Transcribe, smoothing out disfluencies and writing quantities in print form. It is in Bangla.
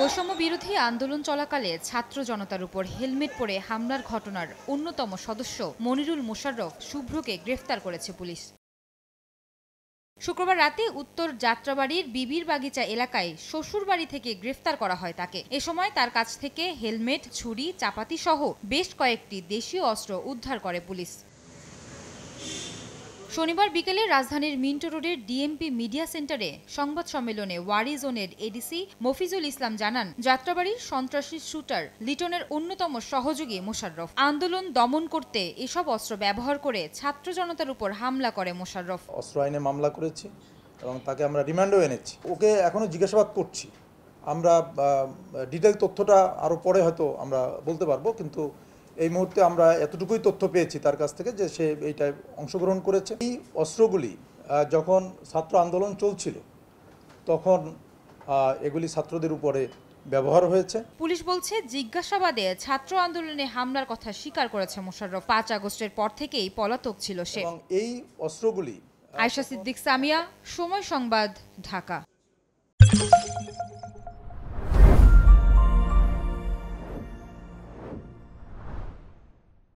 বৈষম্য বিরোধী আন্দোলন চলাকালে ছাত্র জনতার উপর হেলমেট পরে হামলার ঘটনার অন্যতম সদস্য মনিরুল মোশাররফ শুভ্রকে গ্রেফতার করেছে পুলিশ। শুক্রবার রাতে উত্তর যাত্রাবাড়ির বিবির বাগিচা এলাকায় শ্বশুরবাড়ি থেকে গ্রেফতার করা হয় তাকে। এ সময় তার কাছ থেকে হেলমেট, ছুরি, চাপাতি সহ বেশ কয়েকটি দেশীয় অস্ত্র উদ্ধার করে পুলিশ। শনিবার বিকেলে রাজধানীর মিন্টো রোডের ডিএমপি মিডিয়া সেন্টারে সংবাদ সম্মেলনে ওয়ারি জোনের এডিসি মফিজুল ইসলাম জানান, যাত্রাবাড়ির সন্ত্রাসী শুটার লিটনের অন্যতম সহযোগী মোশাররফ। আন্দোলন দমন করতে এসব অস্ত্র ব্যবহার করে ছাত্র জনতার উপর হামলা করে মোশাররফ। অস্ত্র আইনে মামলা করেছি এবং তাকে আমরা রিমান্ডও এনেছি। ওকে এখনো জিজ্ঞাসাবাদ করছি। আমরা ডিটেইল তথ্যটা আরও পরে হয়তো আমরা বলতে পারবো, কিন্তু এই মুহূর্তে আমরা এতটুকুই তথ্য পেয়েছি তার কাছ থেকে যে সে এইটায় অংশগ্রহণ করেছে। এই অস্ত্রগুলি যখন ছাত্র আন্দোলন চলছিল তখন এগুলি ছাত্রদের উপরে ব্যবহার হয়েছে। পুলিশ বলছে, জিজ্ঞাসাবাদে ছাত্র আন্দোলনে হামলার কথা স্বীকার করেছে মোশাররফ। ৫ আগস্টের পর থেকেই পলাতক ছিল সে। এবং এই অস্ত্রগুলি আয়েশা সিদ্দিক, সামিয়া, সময় সংবাদ, ঢাকা।